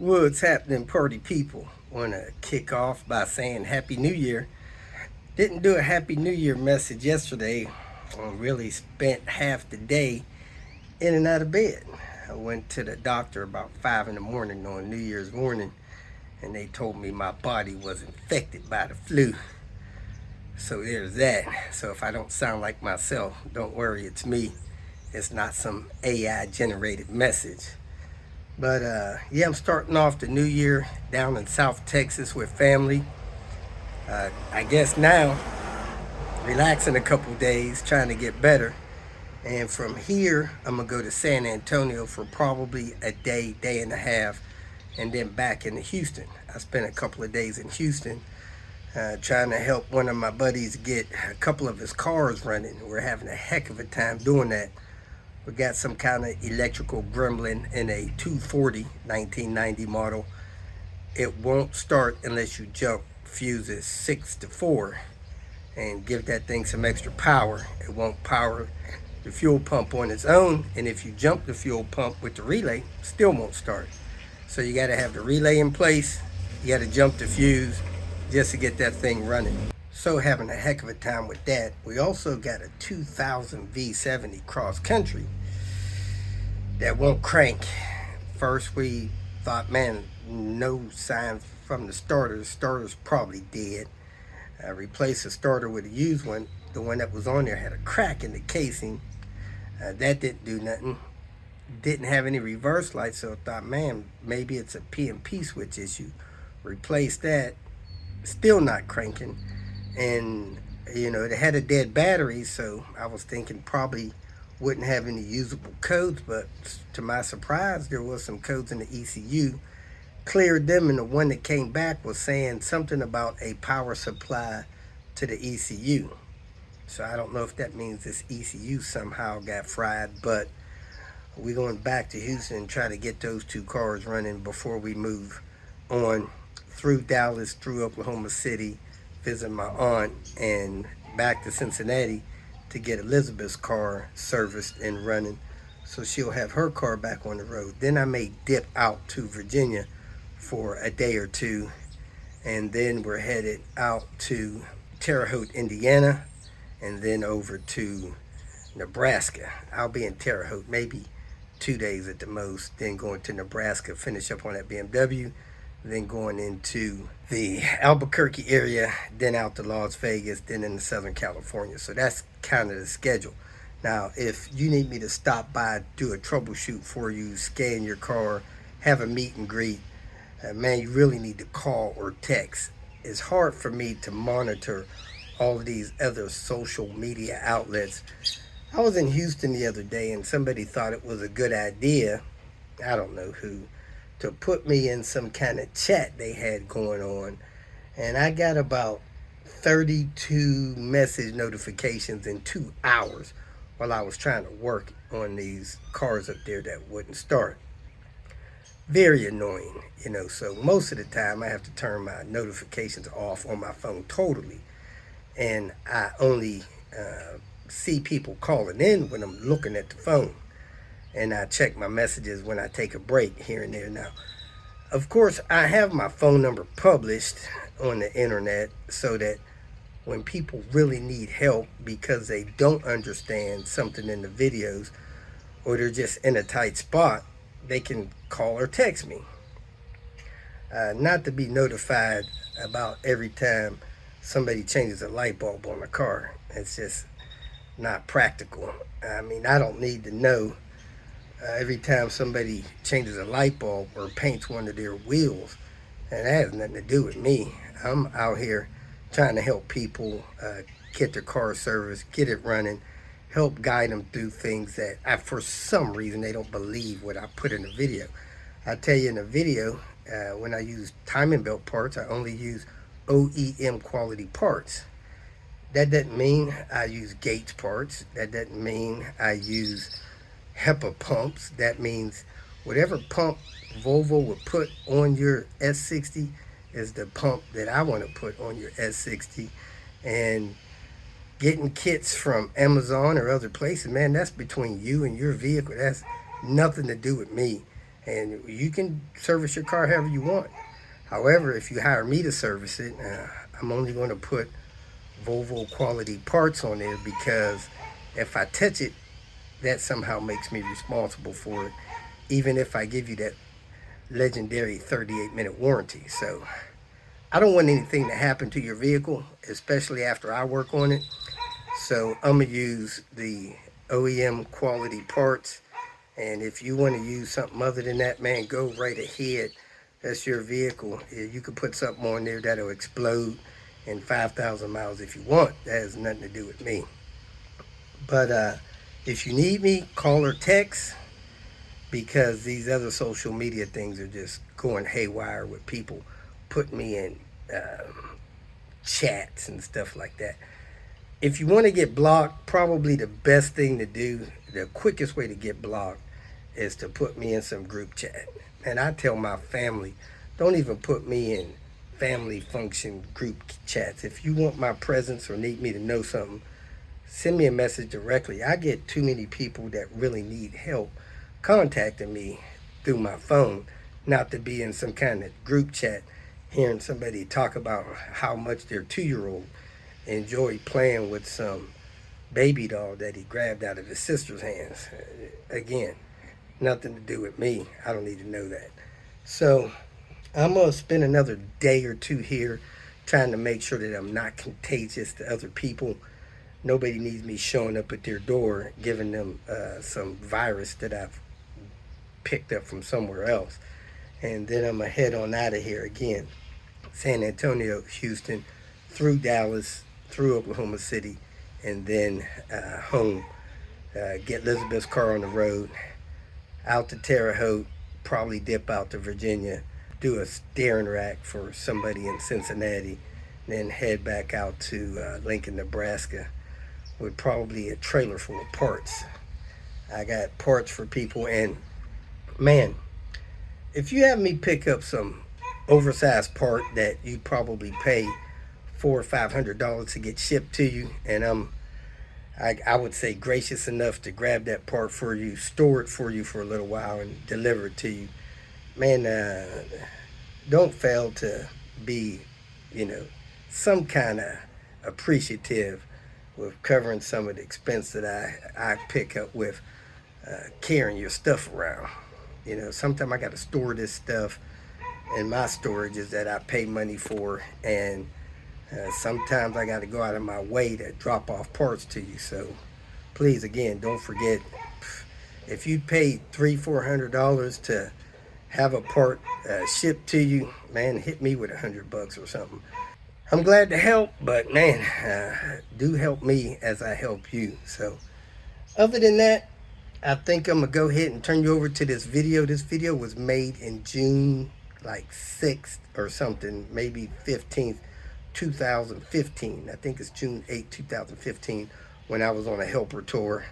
What's happening, party people? Want to kick off by saying Happy New Year. Didn't do a Happy New Year message yesterday. I really spent half the day in and out of bed. I went to the doctor about 5 in the morning on New Year's morning, and they told me my body was infected by the flu. So there's that. So if I don't sound like myself, don't worry, it's me. It's not some AI generated message. But yeah, I'm starting off the new year down in South Texas with family. I guess now, relaxing a couple days, trying to get better. And from here, I'm going to go to San Antonio for probably a day, day and a half, and then back into Houston. I spent a couple of days in Houston trying to help one of my buddies get a couple of his cars running. We're having a heck of a time doing that. We got some kind of electrical gremlin in a 240 1990 model. It won't start unless you jump fuses 6 to 4 and give that thing some extra power. It won't power the fuel pump on its own, and if you jump the fuel pump with the relay, still won't start. So you got to have the relay in place. You got to jump the fuse just to get that thing running. So having a heck of a time with that. We also got a 2000 V70 cross country that won't crank. First we thought, man, no signs from the starter. The starter's probably dead. I replaced the starter with a used one. The one that was on there had a crack in the casing. That didn't do nothing. Didn't have any reverse lights, so I thought, man, maybe it's a PMP switch issue. Replaced that, still not cranking. And, it had a dead battery, so I was thinking probably wouldn't have any usable codes, but to my surprise, there was some codes in the ECU. Cleared them, and the one that came back was saying something about a power supply to the ECU. So I don't know if that means this ECU somehow got fried, but we're going back to Houston and try to get those two cars running before we move on through Dallas, through Oklahoma City, visit my aunt, and back to Cincinnati to get Elizabeth's car serviced and running so she'll have her car back on the road. Then I may dip out to Virginia for a day or two, and then we're headed out to Terre Haute, Indiana, and then over to Nebraska. I'll be in Terre Haute maybe 2 days at the most, then going to Nebraska, finish up on that BMW, then going into the Albuquerque area, then out to Las Vegas, then into Southern California. So that's kind of the schedule. Now, if you need me to stop by, do a troubleshoot for you, scan your car, have a meet and greet, man, you really need to call or text. It's hard for me to monitor all of these other social media outlets. I was in Houston the other day and somebody thought it was a good idea, I don't know who, to put me in some kind of chat they had going on. And I got about 32 message notifications in 2 hours while I was trying to work on these cars up there that wouldn't start. Very annoying, so most of the time I have to turn my notifications off on my phone totally. And I only see people calling in when I'm looking at the phone. And I check my messages when I take a break here and there. Now, of course, I have my phone number published on the internet so that when people really need help because they don't understand something in the videos or they're just in a tight spot, they can call or text me. Not to be notified about every time somebody changes a light bulb on a car. It's just not practical. I mean, I don't need to know every time somebody changes a light bulb or paints one of their wheels. And that has nothing to do with me. I'm out here trying to help people get their car serviced, get it running, help guide them through things that for some reason they don't believe what I put in the video. I tell you in the video, when I use timing belt parts, I only use OEM quality parts. That doesn't mean I use Gates parts. That doesn't mean I use HEPA pumps. That means whatever pump Volvo would put on your S60 is the pump that I want to put on your S60. And getting kits from Amazon or other places, man, that's between you and your vehicle. That's nothing to do with me. and you can service your car however you want. However, if you hire me to service it, I'm only going to put Volvo quality parts on there, because if I touch it, that somehow makes me responsible for it, even if I give you that legendary 38-minute warranty. So I don't want anything to happen to your vehicle, especially after I work on it. So I'm going to use the OEM quality parts. And if you want to use something other than that, man, go right ahead. That's your vehicle. You can put something on there that'll explode in 5,000 miles if you want. That has nothing to do with me. But if you need me, call or text, because these other social media things are just going haywire with people putting me in chats and stuff like that. If you want to get blocked, probably the best thing to do, the quickest way to get blocked, is to put me in some group chat. And I tell my family, don't even put me in family function group chats. If you want my presence or need me to know something, send me a message directly. I get too many people that really need help contacting me through my phone, not to be in some kind of group chat hearing somebody talk about how much their 2-year-old enjoyed playing with some baby doll that he grabbed out of his sister's hands. Again, nothing to do with me. I don't need to know that. So I'm going to spend another day or two here trying to make sure that I'm not contagious to other people. Nobody needs me showing up at their door giving them some virus that I've picked up from somewhere else. And then I'm going to head on out of here again. San Antonio, Houston, through Dallas, through Oklahoma City, and then home. Get Elizabeth's car on the road, out to Terre Haute, probably dip out to Virginia, do a staring rack for somebody in Cincinnati, then head back out to Lincoln, Nebraska, with probably a trailer full of parts. I got parts for people, and man, if you have me pick up some oversized part that you probably pay $400 or $500 to get shipped to you, and I would say gracious enough to grab that part for you, store it for you for a little while, and deliver it to you, man, don't fail to be, some kind of appreciative with covering some of the expense that I pick up with carrying your stuff around. Sometimes I got to store this stuff in my storages that I pay money for, and sometimes I got to go out of my way to drop off parts to you. So please, again, don't forget, if you pay $300-400 to have a part shipped to you, man, hit me with $100 or something. I'm glad to help, but man, do help me as I help you. So other than that, I think I'm gonna go ahead and turn you over to this video. This video was made in June like 6th or something, maybe 15th, 2015. I think it's June 8th, 2015, when I was on a helper tour.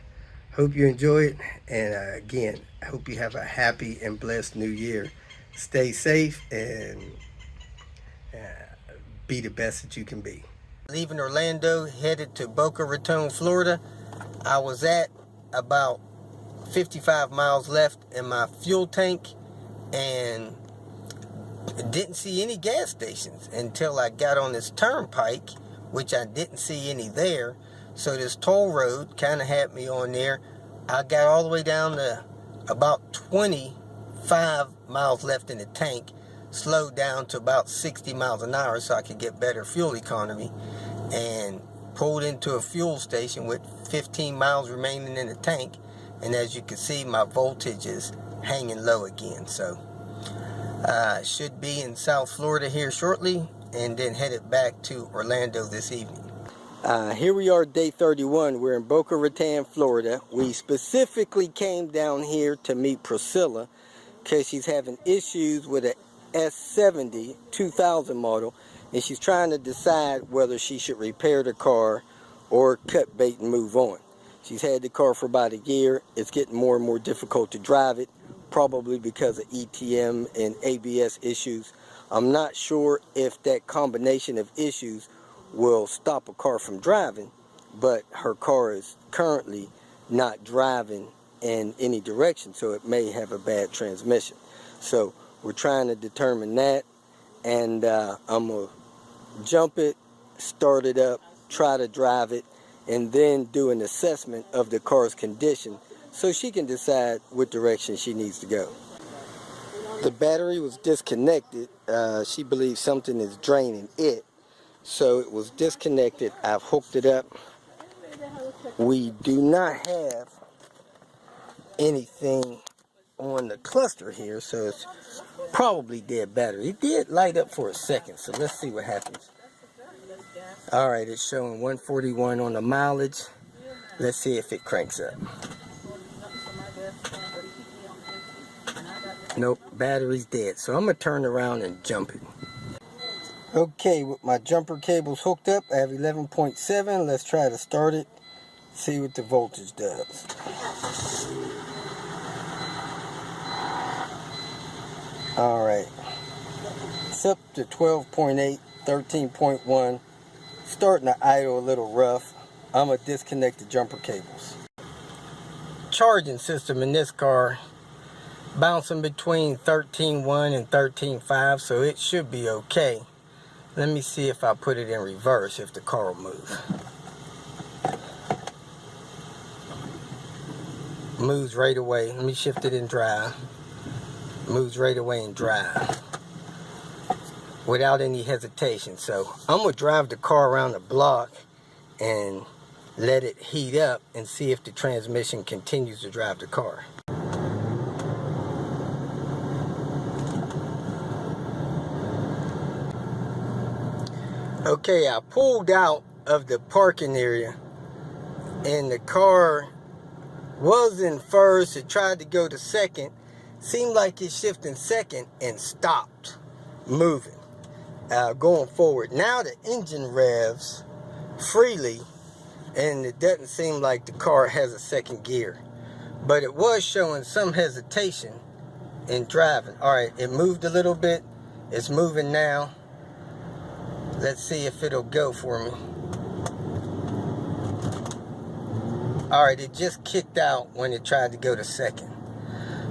Hope you enjoy it, and again, I hope you have a happy and blessed new year. Stay safe and be the best that you can be. Leaving Orlando, headed to Boca Raton, Florida. I was at about 55 miles left in my fuel tank, and didn't see any gas stations until I got on this turnpike, which I didn't see any there. So this toll road kind of had me on there. I got all the way down to about 25 miles left in the tank, slowed down to about 60 miles an hour so I could get better fuel economy, and pulled into a fuel station with 15 miles remaining in the tank. And as you can see, my voltage is hanging low again. So should be in South Florida here shortly, and then headed back to Orlando this evening. Here we are, day 31. We're in Boca Raton, Florida. We specifically came down here to meet Priscilla because she's having issues with a S70 2000 model, and she's trying to decide whether she should repair the car or cut bait and move on. She's had the car for about a year. It's getting more and more difficult to drive it, probably because of ETM and ABS issues. I'm not sure if that combination of issues will stop a car from driving, but her car is currently not driving in any direction, so it may have a bad transmission. So we're trying to determine that, and I'm going to jump it, start it up, try to drive it, and then do an assessment of the car's condition so she can decide what direction she needs to go. The battery was disconnected. She believes something is draining it, so it was disconnected. I've hooked it up. We do not have anything on the cluster here, so it's probably dead battery. It did light up for a second, so let's see what happens. Alright, it's showing 141 on the mileage. Let's see if it cranks up. Nope, battery's dead, so I'm going to turn around and jump it. Okay, with my jumper cables hooked up, I have 11.7. Let's try to start it, see what the voltage does. Alright, it's up to 12.8, 13.1. Starting to idle a little rough. I'm going to disconnect the jumper cables. Charging system in this car bouncing between 13.1 and 13.5, so it should be okay. Let me see if I put it in reverse, if the car will move. Moves right away. Let me shift it in drive. Moves right away in drive without any hesitation. So I'm going to drive the car around the block and let it heat up and see if the transmission continues to drive the car. Okay, I pulled out of the parking area and the car was in first. It tried to go to second. Seemed like it's shifting second and stopped moving. Going forward. Now the engine revs freely and it doesn't seem like the car has a second gear. But it was showing some hesitation in driving. Alright, it moved a little bit. It's moving now. Let's see if it'll go for me. Alright, it just kicked out when it tried to go to second.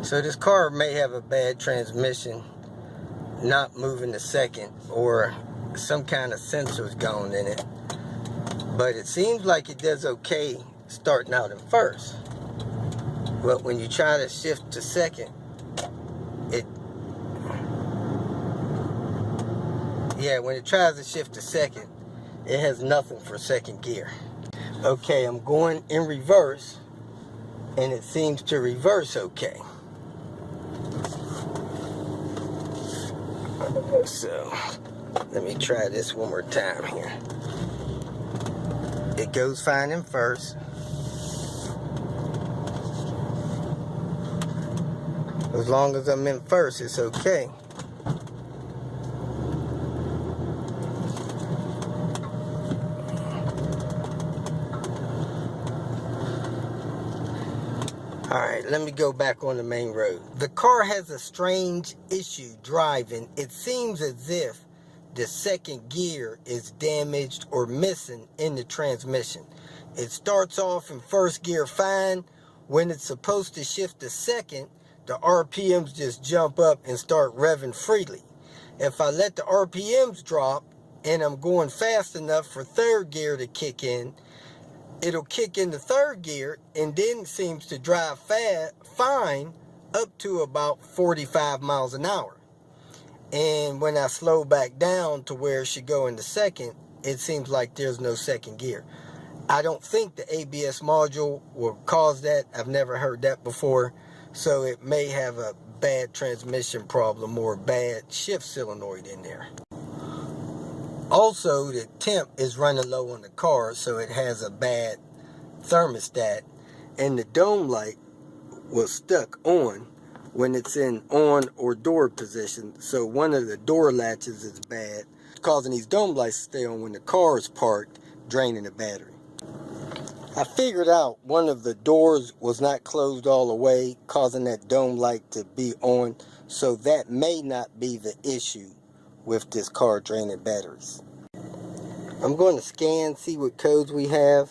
So this car may have a bad transmission, not moving to second, or some kind of sensor's gone in it. But it seems like it does okay starting out in first. But when you try to shift to second, when it tries to shift to second, it has nothing for second gear. Okay, I'm going in reverse, and it seems to reverse okay. So, let me try this one more time here. It goes fine in first. As long as I'm in first, it's okay. Alright, let me go back on the main road. The car has a strange issue driving. It seems as if the second gear is damaged or missing in the transmission. It starts off in first gear fine. When it's supposed to shift to second, the RPMs just jump up and start revving freely. If I let the RPMs drop and I'm going fast enough for third gear to kick in, it'll kick into third gear and then seems to drive fine up to about 45 miles an hour. And when I slow back down to where it should go into second, it seems like there's no second gear. I don't think the ABS module will cause that. I've never heard that before. So it may have a bad transmission problem or a bad shift solenoid in there. Also, the temp is running low on the car, so it has a bad thermostat, and the dome light was stuck on when it's in on or door position. So one of the door latches is bad, causing these dome lights to stay on when the car is parked, draining the battery. I figured out one of the doors was not closed all the way, causing that dome light to be on, so that may not be the issue with this car draining batteries. I'm going to scan, see what codes we have,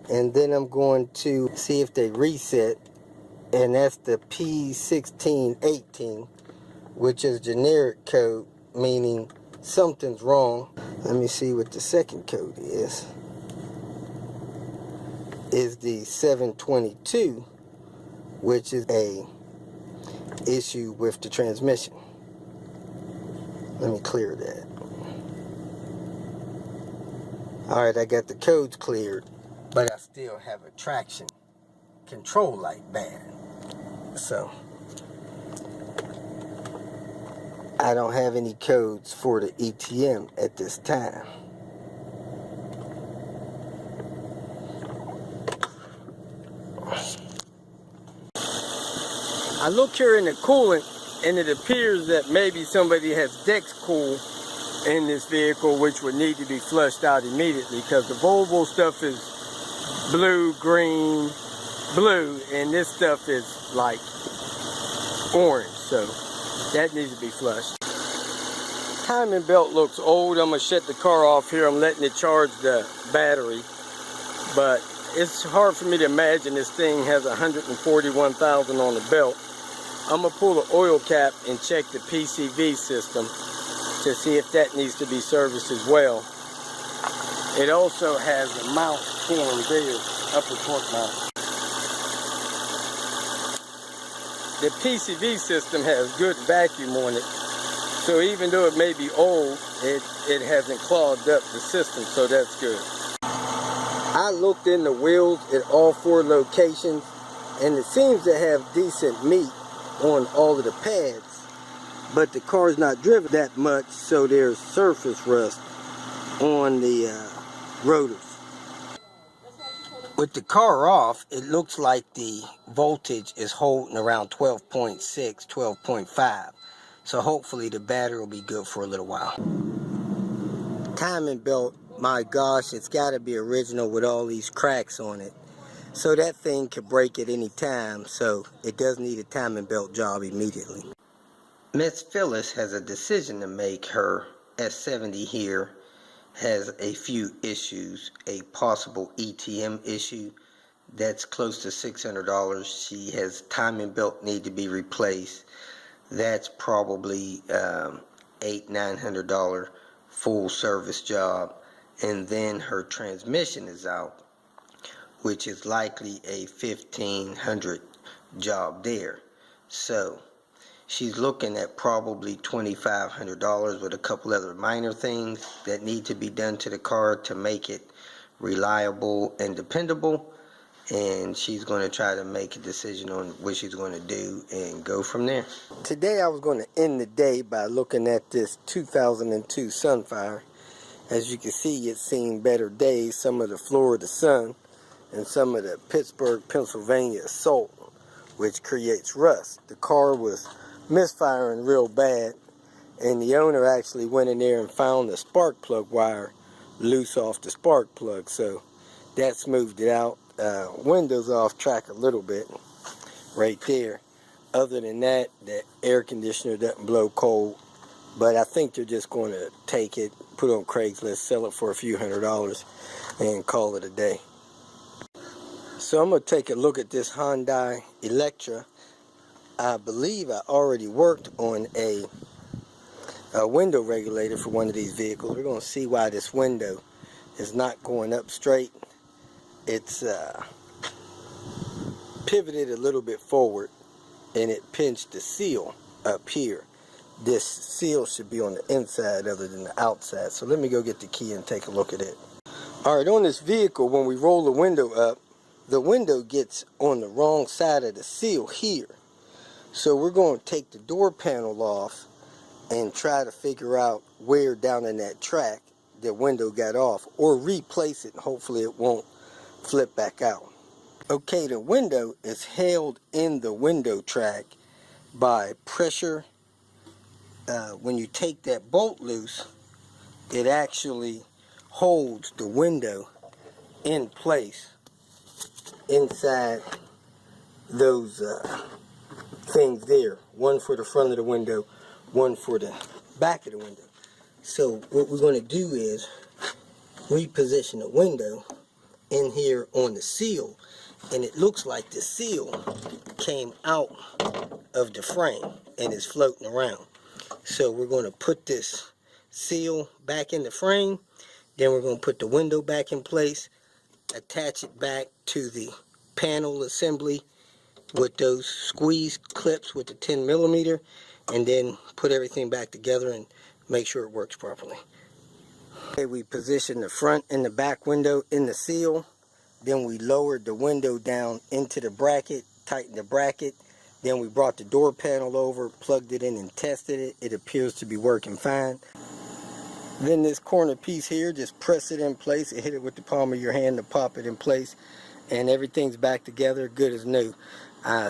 and then I'm going to see if they reset, and that's the P1618. which is generic code, meaning something's wrong. Let me see what the second code is the 722, which is a issue with the transmission. Let me clear that. Alright, I got the codes cleared, but I still have a traction control light bad. So I don't have any codes for the ETM at this time. I look here in the coolant, and it appears that maybe somebody has Dexcool in this vehicle, which would need to be flushed out immediately, because the Volvo stuff is blue, green, blue, and this stuff is like orange, so that needs to be flushed. Timing belt looks old. I'm gonna shut the car off here. I'm letting it charge the battery, but it's hard for me to imagine this thing has 141,000 on the belt. I'm gonna pull the oil cap and check the PCV system to see if that needs to be serviced as well. It also has a mount form there, upper torque mount. The PCV system has good vacuum on it, so even though it may be old, it hasn't clogged up the system, so that's good. I looked in the wheels at all 4 locations, and it seems to have decent meat on all of the pads, but the car's not driven that much, so there's surface rust on the rotors. With the car off, it looks like the voltage is holding around 12.6, 12.5, so hopefully the battery will be good for a little while. Timing belt, my gosh, it's got to be original with all these cracks on it. So that thing could break at any time, so it does need a timing belt job immediately. Miss Phyllis has a decision to make. Her S70 here has a few issues. A possible ETM issue that's close to $600. She has timing belt need to be replaced. That's probably $800-900 full service job. And then her transmission is out, which is likely a $1,500 job there. So she's looking at probably $2,500 with a couple other minor things that need to be done to the car to make it reliable and dependable. And she's going to try to make a decision on what she's going to do and go from there. Today I was going to end the day by looking at this 2002 Sunfire. As you can see, it's seen better days. Some of the Florida sun and some of the Pittsburgh, Pennsylvania salt, which creates rust. The car was misfiring real bad, and the owner actually went in there and found the spark plug wire loose off the spark plug, so that smoothed it out. Windows off track a little bit right there. Other than that, the air conditioner doesn't blow cold, but I think they're just going to take it, put it on Craigslist, sell it for a few $100s, and call it a day. So I'm going to take a look at this Hyundai Elantra. I believe I already worked on a window regulator for one of these vehicles. We're going to see why this window is not going up straight. It's pivoted a little bit forward, and it pinched the seal up here. This seal should be on the inside other than the outside. So let me go get the key and take a look at it. Alright, on this vehicle, when we roll the window up, the window gets on the wrong side of the seal here. So we're going to take the door panel off and try to figure out where down in that track the window got off, or replace it and hopefully it won't flip back out. Okay, the window is held in the window track by pressure. When you take that bolt loose, it actually holds the window in place inside those things there. One for the front of the window, one for the back of the window. So what we're going to do is reposition the window in here on the seal, and it looks like the seal came out of the frame. and it's floating around. So we're going to put this seal back in the frame. Then we're going to put the window back in place, attach it back to the panel assembly with those squeeze clips with the 10 millimeter, and then put everything back together and make sure it works properly. Okay, we position the front and the back window in the seal. Then we lowered the window down into the bracket, tightened the bracket. Then we brought the door panel over, plugged it in and tested it. It appears to be working fine. Then this corner piece here, just press it in place and hit it with the palm of your hand to pop it in place. And everything's back together, good as new.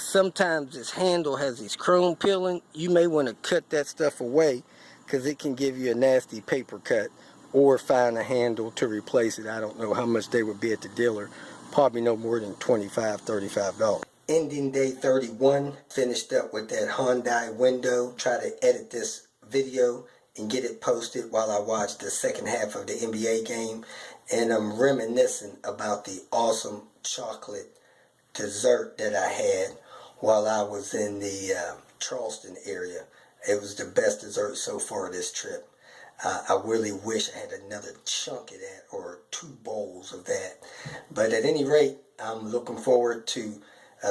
Sometimes this handle has these chrome peeling. You may want to cut that stuff away because it can give you a nasty paper cut, or find a handle to replace it. I don't know how much they would be at the dealer. Probably no more than $25, $35. Ending day 31, finished up with that Hyundai window. Try to edit this video and get it posted while I watch the second half of the NBA game. And I'm reminiscing about the awesome chocolate dessert that I had while I was in the Charleston area. It was the best dessert so far this trip. I really wish I had another chunk of that, or 2 bowls of that. But at any rate, I'm looking forward to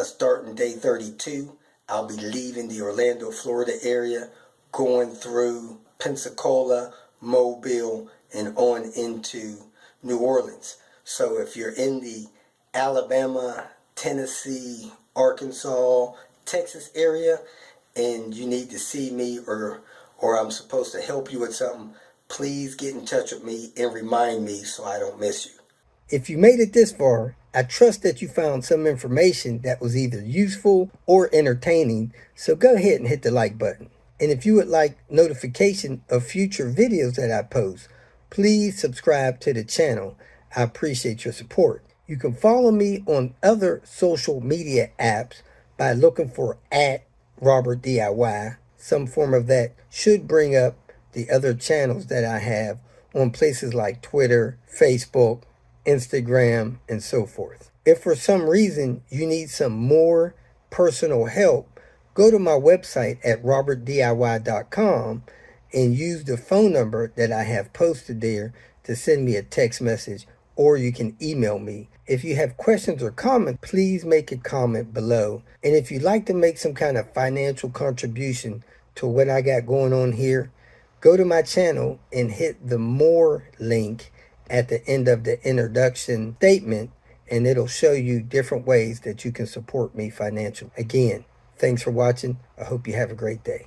starting day 32. I'll be leaving the Orlando, Florida area, going through Pensacola, Mobile, and on into New Orleans. So if you're in the Alabama, Tennessee, Arkansas, Texas area, and you need to see me, or I'm supposed to help you with something, please get in touch with me and remind me so I don't miss you. If you made it this far, I trust that you found some information that was either useful or entertaining, so go ahead and hit the like button. And if you would like notification of future videos that I post, please subscribe to the channel. I appreciate your support. You can follow me on other social media apps by looking for @RobertDIY. Some form of that should bring up the other channels that I have on places like Twitter, Facebook, Instagram, and so forth. If for some reason you need some more personal help, go to my website at robertdiy.com and use the phone number that I have posted there to send me a text message, or you can email me. If you have questions or comments, please make a comment below. And if you'd like to make some kind of financial contribution to what I got going on here, go to my channel and hit the more link at the end of the introduction statement, and it'll show you different ways that you can support me financially. Again, thanks for watching. I hope you have a great day.